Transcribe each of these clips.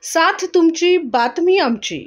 साथ तुमची बातमी आमची।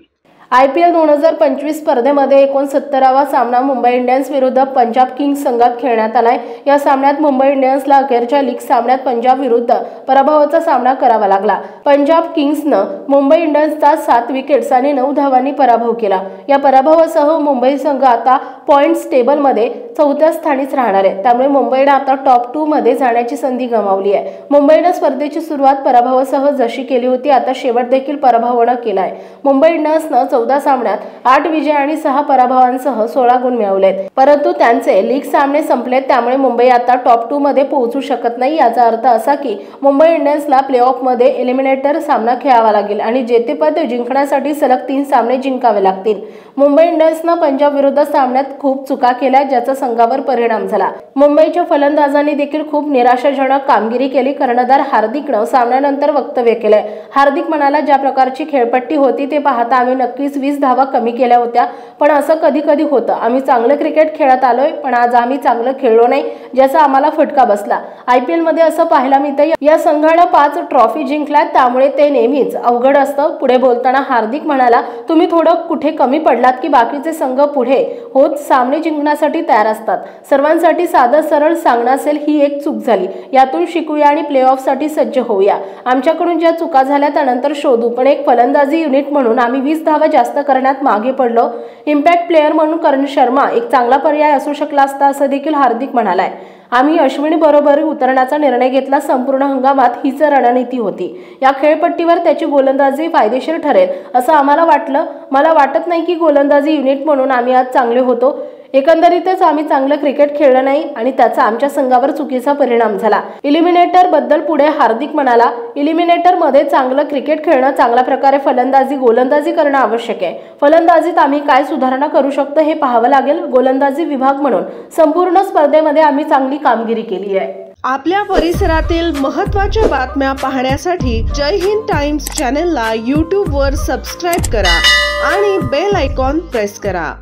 IPL 2025 स्पर्धेमध्ये 69वा सामना मुंबई इंडियन्स विरुद्ध पंजाब किंग्स संघात खेळण्यात आलाय। या सामन्यात मुंबई इंडियन्सला अखेरच्या लीग सामन्यात पंजाब विरुद्ध पराभवाचा सामना करावा लागला। पंजाब किंग्सनं मुंबई इंडियन्सचा 7 विकेट्स आणि 9 धावांनी पराभव केला। या पराभवासह मुंबई संघ आता पॉइंट्स टेबलमध्ये 4थ्या स्थानीच राहणार आहे। त्यामुळे मुंबईने आता टॉप 2 मध्ये जाण्याची संधी गमावली आहे। मुंबईने स्पर्धेची सुरुवात पराभवासह जशी केली होती आता शेवट देखील पराभवाने केलाय। मुंबई इंडियन्सनं 14 सामन्यात 8 विजय आणि 6 पराभवांसह 16 गुण मिळवलेत, परंतु त्यांचे लीग सामने संपलेत। त्यामुळे मुंबई आता टॉप 2 मध्ये पोहोचू शकत नाही। याचा अर्थ असा की मुंबई इंडियन्सला प्लेऑफ मध्ये एलिमिनेटर सामना खेळावा लागेल आणि जेतेपद जिंकण्यासाठी सलग 3 सामने जिंकावे लागतील। मुंबई इंडियन्सनं पंजाब विरुद्ध सामन्यात खूप चुका केल्या, ज्याचा संघावर परिणाम झाला। मुंबईच्या फलंदाजांनी देखील खूप निराशाजनक कामगिरी केली। कर्णधार हार्दिकनं सामन्यानंतर वक्तव्य केले। हार्दिक म्हणाला, ज्या प्रकारची खेळपट्टी होती ते पाहता आम्ही नक्कीच 20 धावा कमी केल्या होत्या, पण असं कधी कधी होतं। आम्ही चांगलं क्रिकेट खेळत आलोय, पण आज आम्ही चांगलं खेळलो नाही, ज्याचा आम्हाला फटका बसला। IPL मध्ये असं पाहायला मिळतं, या संघानं 5 ट्रॉफी जिंकल्यात, त्यामुळे ते नेहमीच अवघड असतं। पुढे बोलताना हार्दिक म्हणाला, तुम्ही थोडं कुठे कमी पडलात की बाकीचे संघ पुढे होत सामने जिंकण्यासाठी तयार असतात। सर्वांसाठी साधं सरळ सांगणं असेल, ही एक चूक झाली, यातून शिकूया आणि प्लेऑफसाठी सज्ज होऊया। आमच्याकडून ज्या चुका झाल्या त्यानंतर शोधू, पण एक फलंदाजी युनिट म्हणून आम्ही 20 धावा जास्त करण्यात मागे पडलो। इम्पॅक्ट प्लेयर म्हणून करण शर्मा एक चांगला पर्याय असू शकला असता, असं देखील हार्दिक म्हणालाय। आम्ही अश्विनी बरोबर उतरण्याचा निर्णय घेतला। संपूर्ण हंगामात हीच रणनीती होती। या खेळपट्टीवर त्याची गोलंदाजी फायदेशीर ठरेल असं आम्हाला वाटलं। मला वाटत नाही की गोलंदाजी युनिट म्हणून आम्ही आज चांगले होतो। एकंदरीतच आम्ही चांगलं क्रिकेट खेळलं नाही आणि त्याचा आमच्या संघावर चुकीचा परिणाम झाला। इलिमिनेटर बद्दल पुढे हार्दिक म्हणाला, इलिमिनेटर मध्ये चांगलं क्रिकेट खेळणं, चांगल्या प्रकारे फलंदाजी गोलंदाजी करणं आवश्यक आहे। फलंदाजीत आम्ही काय सुधारणा करू शकतो हे पाहावं लागेल। गोलंदाजी विभाग म्हणून संपूर्ण स्पर्धेमध्ये आम्ही चांगली कामगिरी केली आहे। आपल्या परिसरातील महत्त्वाच्या बातम्या पाहण्यासाठी जय हिंद टाइम्स चॅनलला YouTube वर सबस्क्राइब करा आणि बेल आयकॉन प्रेस करा।